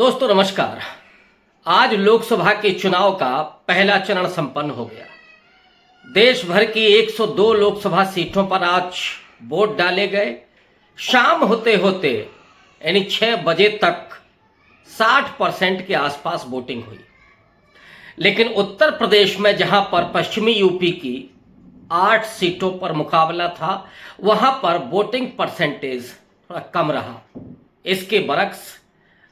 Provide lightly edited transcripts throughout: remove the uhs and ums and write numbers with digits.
दोस्तों नमस्कार। आज लोकसभा के चुनाव का पहला चरण संपन्न हो गया। देश भर की 102 लोकसभा सीटों पर आज वोट डाले गए। शाम होते होते यानी 6 बजे तक 60% के आसपास वोटिंग हुई। लेकिन उत्तर प्रदेश में जहां पर पश्चिमी यूपी की 8 सीटों पर मुकाबला था, वहां पर वोटिंग परसेंटेज थोड़ा कम रहा। इसके बरक्स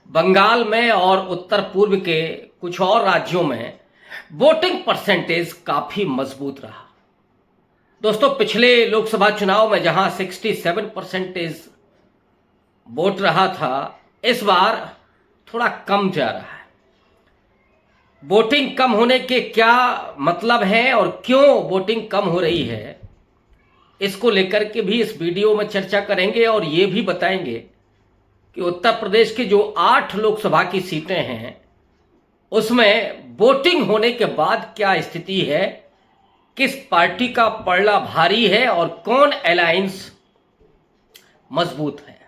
बंगाल में और उत्तर पूर्व के कुछ और राज्यों में वोटिंग परसेंटेज काफी मजबूत रहा। दोस्तों, पिछले लोकसभा चुनाव में जहां 67% वोट रहा था, इस बार थोड़ा कम जा रहा है। वोटिंग कम होने के क्या मतलब है और क्यों वोटिंग कम हो रही है, इसको लेकर के भी इस वीडियो में चर्चा करेंगे और ये भी बताएंगे कि उत्तर प्रदेश की जो 8 लोकसभा की सीटें हैं, उसमें वोटिंग होने के बाद क्या स्थिति है, किस पार्टी का पलड़ा भारी है और कौन अलायंस मजबूत है।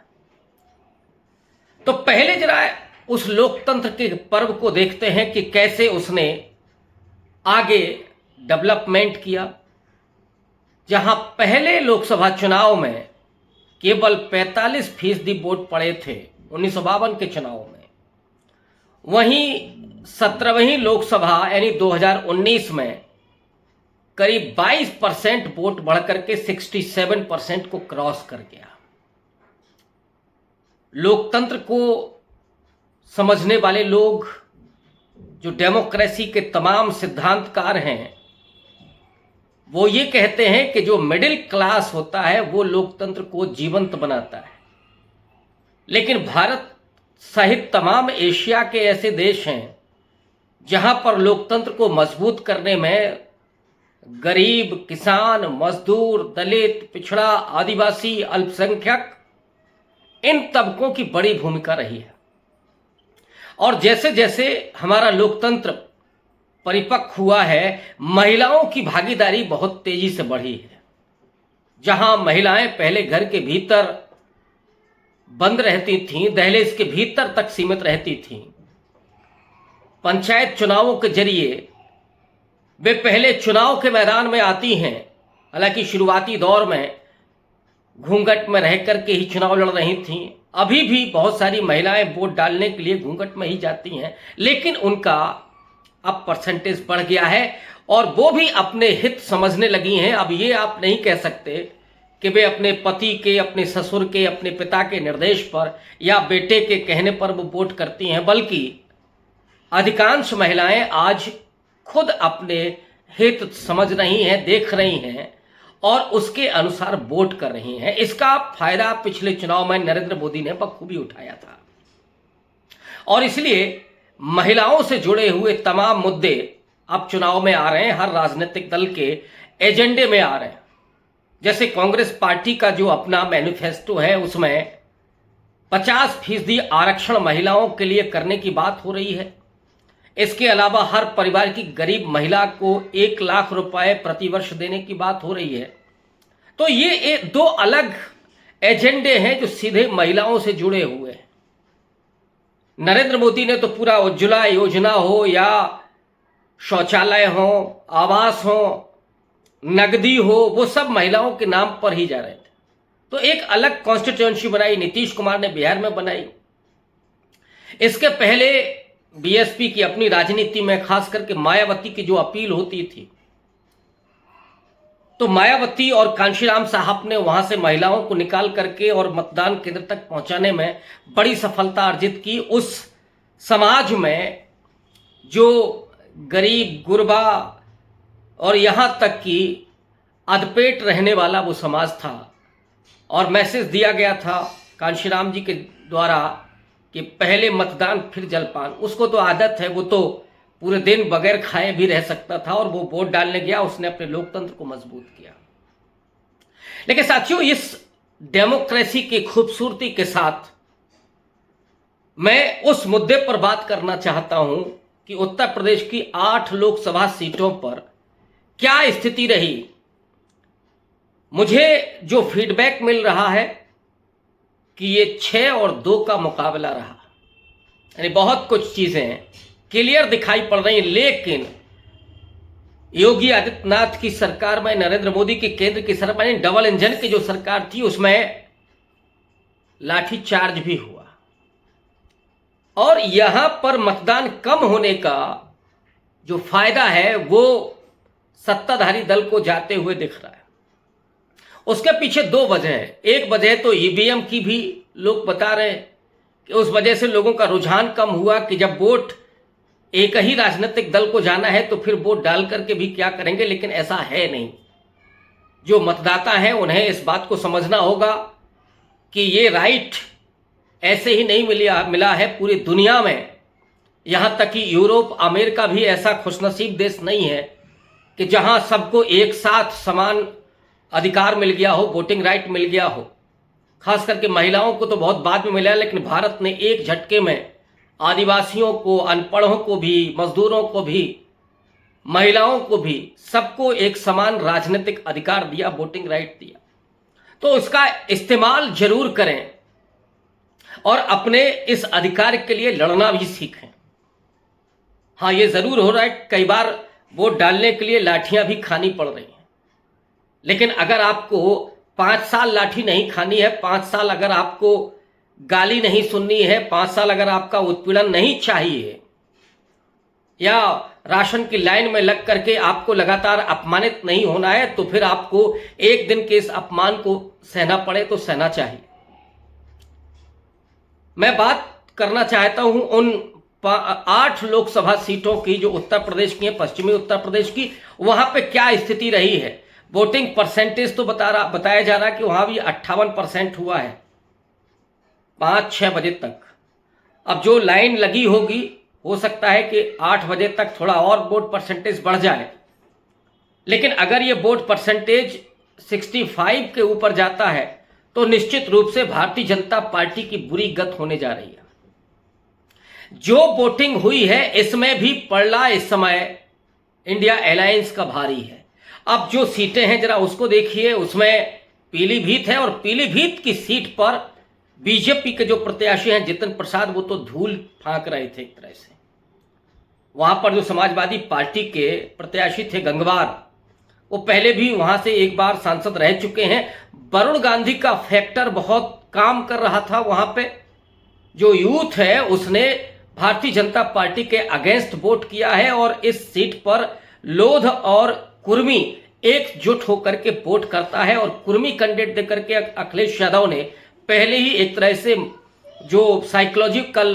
तो पहले जरा उस लोकतंत्र के पर्व को देखते हैं कि कैसे उसने आगे डेवलपमेंट किया। जहां पहले लोकसभा चुनाव में केवल 45% वोट पड़े थे 1952 के चुनाव में, वहीं 17वीं लोकसभा यानी 2019 में करीब 22% वोट बढ़कर के 67% को क्रॉस कर गया। लोकतंत्र को समझने वाले लोग, जो डेमोक्रेसी के तमाम सिद्धांतकार हैं, वो ये कहते हैं कि जो मिडिल क्लास होता है वो लोकतंत्र को जीवंत बनाता है। लेकिन भारत सहित तमाम एशिया के ऐसे देश हैं जहां पर लोकतंत्र को मजबूत करने में गरीब, किसान, मजदूर, दलित, पिछड़ा, आदिवासी, अल्पसंख्यक, इन तबकों की बड़ी भूमिका रही है। और जैसे जैसे हमारा लोकतंत्र परिपक्व हुआ है, महिलाओं की भागीदारी बहुत तेजी से बढ़ी है। जहां महिलाएं पहले घर के भीतर बंद रहती थीं, दहलीज के भीतर तक सीमित रहती थीं, पंचायत चुनावों के जरिए वे पहले चुनाव के मैदान में आती हैं। हालांकि शुरुआती दौर में घूंघट में रह करके ही चुनाव लड़ रही थीं। अभी भी बहुत सारी महिलाएं वोट डालने के लिए घूंघट में ही जाती हैं, लेकिन उनका अब परसेंटेज बढ़ गया है और वो भी अपने हित समझने लगी हैं। अब ये आप नहीं कह सकते कि वे अपने पति के, अपने ससुर के, अपने पिता के निर्देश पर या बेटे के कहने पर वो वोट करती हैं, बल्कि अधिकांश महिलाएं आज खुद अपने हित समझ रही हैं, देख रही हैं और उसके अनुसार वोट कर रही हैं। इसका फायदा पिछले चुनाव में नरेंद्र मोदी ने बखूबी उठाया था और इसलिए महिलाओं से जुड़े हुए तमाम मुद्दे अब चुनाव में आ रहे हैं, हर राजनीतिक दल के एजेंडे में आ रहे हैं। जैसे कांग्रेस पार्टी का जो अपना मैनिफेस्टो है, उसमें 50% आरक्षण महिलाओं के लिए करने की बात हो रही है। इसके अलावा हर परिवार की गरीब महिला को 1 लाख रुपए प्रतिवर्ष देने की बात हो रही है। तो ये 2 अलग एजेंडे हैं जो सीधे महिलाओं से जुड़े हुए हैं। नरेंद्र मोदी ने तो पूरा उज्ज्वला योजना हो या शौचालय हो, आवास हो, नगदी हो, वो सब महिलाओं के नाम पर ही जा रहे थे। तो एक अलग कॉन्स्टिट्यूएंसी बनाई, नीतीश कुमार ने बिहार में बनाई। इसके पहले बीएसपी की अपनी राजनीति में खास करके मायावती की जो अपील होती थी, तो मायावती और कांशीराम साहब ने वहां से महिलाओं को निकाल करके और मतदान केंद्र तक पहुंचाने में बड़ी सफलता अर्जित की। उस समाज में जो गरीब, गुरबा और यहां तक कि अधपेट रहने वाला वो समाज था और मैसेज दिया गया था कांशीराम जी के द्वारा कि पहले मतदान फिर जलपान। उसको तो आदत है, वो तो पूरे दिन बगैर खाए भी रह सकता था और वो वोट डालने गया, उसने अपने लोकतंत्र को मजबूत किया। लेकिन साथियों, इस डेमोक्रेसी की खूबसूरती के साथ मैं उस मुद्दे पर बात करना चाहता हूं कि उत्तर प्रदेश की 8 लोकसभा सीटों पर क्या स्थिति रही। मुझे जो फीडबैक मिल रहा है कि ये 6 और 2 का मुकाबला रहा। यानी बहुत कुछ चीज़ें क्लियर दिखाई पड़ रही हैं। लेकिन योगी आदित्यनाथ की सरकार में, नरेंद्र मोदी की केंद्र की सरकार में, डबल इंजन की जो सरकार थी उसमें लाठीचार्ज भी हुआ और यहां पर मतदान कम होने का जो फायदा है वो सत्ताधारी दल को जाते हुए दिख रहा है। उसके पीछे दो वजह है। एक वजह तो ईवीएम की भी लोग बता रहे हैं कि उस वजह से लोगों का रुझान कम हुआ कि जब वोट एक ही राजनीतिक दल को जाना है तो फिर वोट डाल करके भी क्या करेंगे, लेकिन ऐसा है नहीं। जो मतदाता हैं उन्हें इस बात को समझना होगा कि ये राइट ऐसे ही नहीं मिला है पूरी दुनिया में। यहाँ तक कि यूरोप, अमेरिका भी ऐसा खुशनसीब देश नहीं है कि जहाँ सबको एक साथ समान अधिकार मिल गया हो, वोटिंग राइट मिल गया हो। खास करके महिलाओं को तो बहुत बाद में मिला, लेकिन भारत ने एक झटके में आदिवासियों को, अनपढ़ों को भी, मजदूरों को भी, महिलाओं को भी, सबको एक समान राजनीतिक अधिकार दिया, वोटिंग राइट दिया। तो उसका इस्तेमाल जरूर करें और अपने इस अधिकार के लिए लड़ना भी सीखें। हाँ, ये जरूर हो रहा है कई बार वोट डालने के लिए लाठियां भी खानी पड़ रही हैं, लेकिन अगर आपको 5 साल लाठी नहीं खानी है, 5 साल अगर आपको गाली नहीं सुननी है, 5 साल अगर आपका उत्पीड़न नहीं चाहिए या राशन की लाइन में लग करके आपको लगातार अपमानित नहीं होना है, तो फिर आपको एक दिन के इस अपमान को सहना पड़े तो सहना चाहिए। मैं बात करना चाहता हूं उन 8 लोकसभा सीटों की जो उत्तर प्रदेश की है, पश्चिमी उत्तर प्रदेश की। वहां पे क्या स्थिति रही है। वोटिंग परसेंटेज तो बताया जा रहा है कि वहां भी 58% हुआ है 5-6 बजे तक। अब जो लाइन लगी होगी, हो सकता है कि 8 बजे तक थोड़ा और वोट परसेंटेज बढ़ जाए, लेकिन अगर ये वोट परसेंटेज 65 के ऊपर जाता है तो निश्चित रूप से भारतीय जनता पार्टी की बुरी गत होने जा रही है। जो वोटिंग हुई है इसमें भी पड़ला इस समय इंडिया अलायंस का भारी है। अब जो सीटें हैं जरा उसको देखिए, उसमें पीलीभीत है और पीलीभीत की सीट पर बीजेपी के जो प्रत्याशी हैं जितिन प्रसाद, वो तो धूल फांक रहे थे एक तरह से। वहां पर जो समाजवादी पार्टी के प्रत्याशी थे गंगवार, वो पहले भी वहां से एक बार सांसद रह चुके हैं। वरुण गांधी का फैक्टर बहुत काम कर रहा था वहां पे। जो यूथ है उसने भारतीय जनता पार्टी के अगेंस्ट वोट किया है और इस सीट पर लोध और कुर्मी एकजुट होकर के वोट करता है। और कुर्मी कैंडिडेट देकर के अखिलेश यादव ने पहले ही एक तरह से जो साइकोलॉजिकल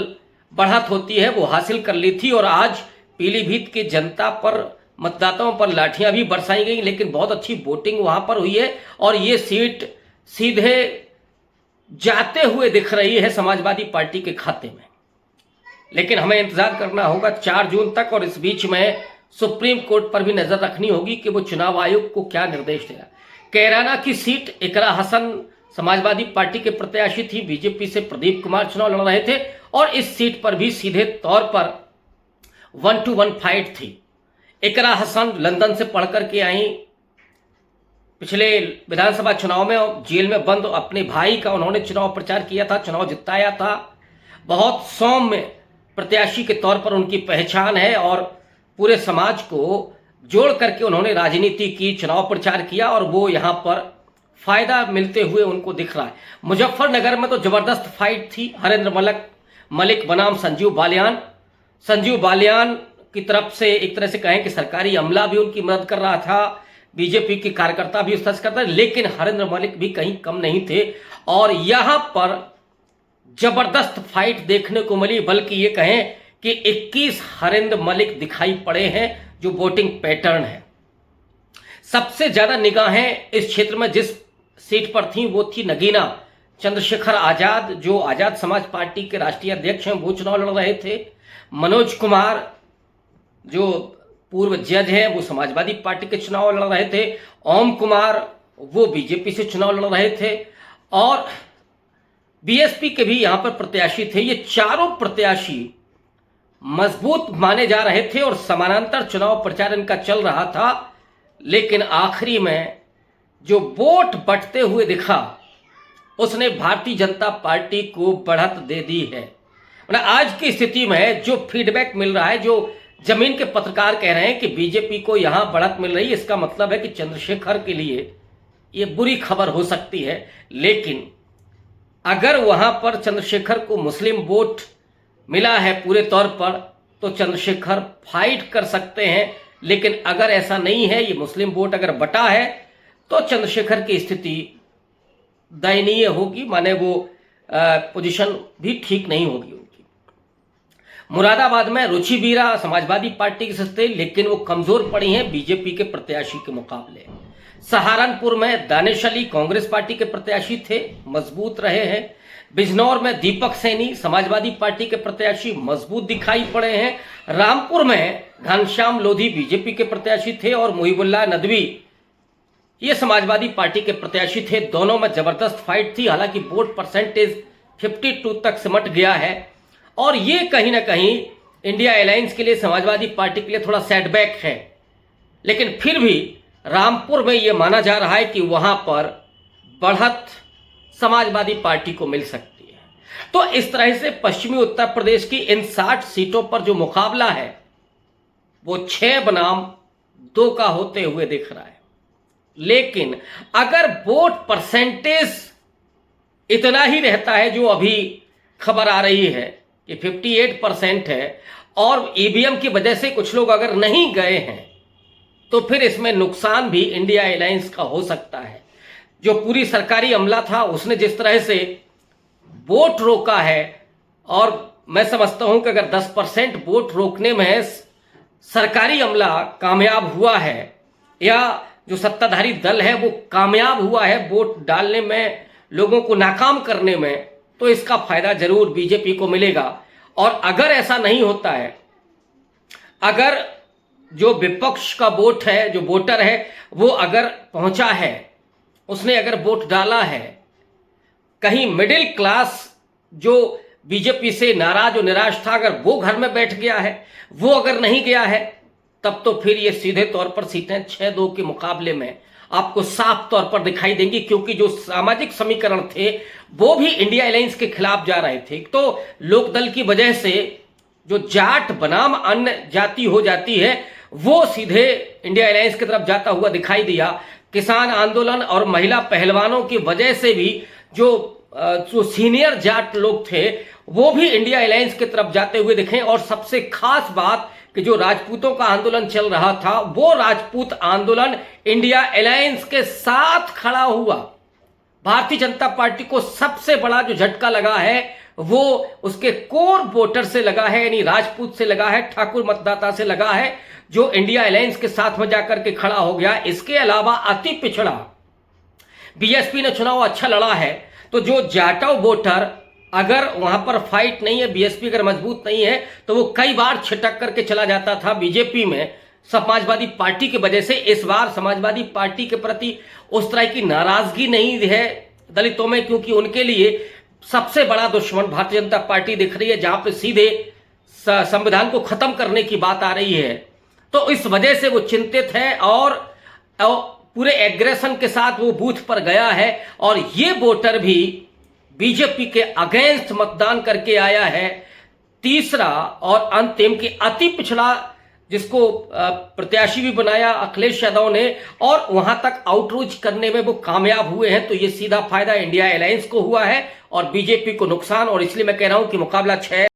बढ़त होती है वो हासिल कर ली थी। और आज पीलीभीत की जनता पर, मतदाताओं पर लाठियां भी बरसाई गई, लेकिन बहुत अच्छी वोटिंग वहां पर हुई है और ये सीट सीधे जाते हुए दिख रही है समाजवादी पार्टी के खाते में। लेकिन हमें इंतजार करना होगा 4 जून तक, और इस बीच में सुप्रीम कोर्ट पर भी नजर रखनी होगी कि वो चुनाव आयोग को क्या निर्देश देगा। कैराना की सीट इकरा हसन समाजवादी पार्टी के प्रत्याशी थी, बीजेपी से प्रदीप कुमार चुनाव लड़ रहे थे और इस सीट पर भी सीधे तौर पर 1-to-1 फाइट थी। इकरा हसन लंदन से पढ़ करके आई, पिछले विधानसभा चुनाव में जेल में बंद अपने भाई का उन्होंने चुनाव प्रचार किया था, चुनाव जिताया था। बहुत सौम्य प्रत्याशी के तौर पर उनकी पहचान है और पूरे समाज को जोड़ करके उन्होंने राजनीति की, चुनाव प्रचार किया और वो यहाँ पर फायदा मिलते हुए उनको दिख रहा है। मुजफ्फरनगर में तो जबरदस्त फाइट थी। हरेंद्र मलिक बनाम संजीव बालियान की तरफ से एक तरह से कहें कि सरकारी अमला भी उनकी मदद कर रहा था, बीजेपी के कार्यकर्ता भी उस करते, लेकिन हरेंद्र मलिक भी कहीं कम नहीं थे और यहां पर जबरदस्त फाइट देखने को मिली। बल्कि ये कहें कि 21 हरेंद्र मलिक दिखाई पड़े हैं जो वोटिंग पैटर्न है। सबसे ज्यादा निगाहें इस क्षेत्र में जिस सीट पर थी वो थी नगीना। चंद्रशेखर आजाद जो आजाद समाज पार्टी के राष्ट्रीय अध्यक्ष हैं वो चुनाव लड़ रहे थे। मनोज कुमार जो पूर्व जज हैं वो समाजवादी पार्टी के चुनाव लड़ रहे थे। ओम कुमार वो बीजेपी से चुनाव लड़ रहे थे और बीएसपी के भी यहां पर प्रत्याशी थे। ये चारों प्रत्याशी मजबूत माने जा रहे थे और समानांतर चुनाव प्रचार इनका चल रहा था। लेकिन आखिरी में जो वोट बंटते हुए दिखा उसने भारतीय जनता पार्टी को बढ़त दे दी है। मतलब आज की स्थिति में जो फीडबैक मिल रहा है, जो जमीन के पत्रकार कह रहे हैं कि बीजेपी को यहां बढ़त मिल रही है, इसका मतलब है कि चंद्रशेखर के लिए ये बुरी खबर हो सकती है। लेकिन अगर वहां पर चंद्रशेखर को मुस्लिम वोट मिला है पूरे तौर पर, तो चंद्रशेखर फाइट कर सकते हैं। लेकिन अगर ऐसा नहीं है, ये मुस्लिम वोट अगर बटा है, तो चंद्रशेखर की स्थिति दयनीय होगी, माने वो पोजीशन भी ठीक नहीं होगी उनकी। मुरादाबाद में रुचि वीरा समाजवादी पार्टी की सदस्य, लेकिन वो कमजोर पड़ी हैं बीजेपी के प्रत्याशी के मुकाबले। सहारनपुर में दानिश अली कांग्रेस पार्टी के प्रत्याशी थे, मजबूत रहे हैं। बिजनौर में दीपक सैनी समाजवादी पार्टी के प्रत्याशी मजबूत दिखाई पड़े हैं। रामपुर में घनश्याम लोधी बीजेपी के प्रत्याशी थे और मुहिबुल्लाह नदवी ये समाजवादी पार्टी के प्रत्याशी थे। दोनों में जबरदस्त फाइट थी। हालांकि वोट परसेंटेज 52 तक सिमट गया है और ये कहीं ना कहीं इंडिया अलायंस के लिए, समाजवादी पार्टी के लिए थोड़ा सेटबैक है। लेकिन फिर भी रामपुर में यह माना जा रहा है कि वहां पर बढ़त समाजवादी पार्टी को मिल सकती है। तो इस तरह से पश्चिमी उत्तर प्रदेश की इन 60 सीटों पर जो मुकाबला है वो 6 बनाम 2 का होते हुए दिख रहा है। लेकिन अगर वोट परसेंटेज इतना ही रहता है जो अभी खबर आ रही है कि 58% है और ईवीएम की वजह से कुछ लोग अगर नहीं गए हैं, तो फिर इसमें नुकसान भी इंडिया अलायंस का हो सकता है। जो पूरी सरकारी अमला था उसने जिस तरह से वोट रोका है, और मैं समझता हूं कि अगर 10% वोट रोकने में सरकारी अमला कामयाब हुआ है या जो सत्ताधारी दल है वो कामयाब हुआ है वोट डालने में, लोगों को नाकाम करने में, तो इसका फायदा जरूर बीजेपी को मिलेगा। और अगर ऐसा नहीं होता है, अगर जो विपक्ष का वोट है, जो वोटर है, वो अगर पहुंचा है, उसने अगर वोट डाला है, कहीं मिडिल क्लास जो बीजेपी से नाराज और निराश था, अगर वो घर में बैठ गया है, वो अगर नहीं गया है, तब तो फिर ये सीधे तौर पर सीटें 6-2 के मुकाबले में आपको साफ तौर पर दिखाई देंगी। क्योंकि जो सामाजिक समीकरण थे वो भी इंडिया अलायंस के खिलाफ जा रहे थे। तो लोकदल की वजह से जो जाट बनाम अन्य जाति हो जाती है वो सीधे इंडिया अलायंस की तरफ जाता हुआ दिखाई दिया। किसान आंदोलन और महिला पहलवानों की वजह से भी जो सीनियर जाट लोग थे वो भी इंडिया अलायंस की तरफ जाते हुए दिखे। और सबसे खास बात कि जो राजपूतों का आंदोलन चल रहा था, वो राजपूत आंदोलन इंडिया अलायंस के साथ खड़ा हुआ। भारतीय जनता पार्टी को सबसे बड़ा जो झटका लगा है वो उसके कोर वोटर से लगा है, यानी राजपूत से लगा है, ठाकुर मतदाता से लगा है, जो इंडिया अलायंस के साथ में जाकर के खड़ा हो गया। इसके अलावा अति पिछड़ा बीएसपी ने चुनाव अच्छा लड़ा है, तो जो जाटव वोटर अगर वहां पर फाइट नहीं है, बीएसपी अगर मजबूत नहीं है, तो वो कई बार छिटक करके चला जाता था बीजेपी में समाजवादी पार्टी की वजह से। इस बार समाजवादी पार्टी के प्रति उस तरह की नाराजगी नहीं है दलितों में, क्योंकि उनके लिए सबसे बड़ा दुश्मन भारतीय जनता पार्टी दिख रही है, जहां पे सीधे संविधान को खत्म करने की बात आ रही है। तो इस वजह से वो चिंतित है और पूरे एग्रेशन के साथ वो बूथ पर गया है। और ये वोटर भी बीजेपी के अगेंस्ट मतदान करके आया है। तीसरा और अंतिम कि अति पिछड़ा जिसको प्रत्याशी भी बनाया अखिलेश यादव ने, और वहां तक आउटरीच करने में वो कामयाब हुए हैं। तो ये सीधा फायदा इंडिया अलायंस को हुआ है और बीजेपी को नुकसान। और इसलिए मैं कह रहा हूं कि मुकाबला 6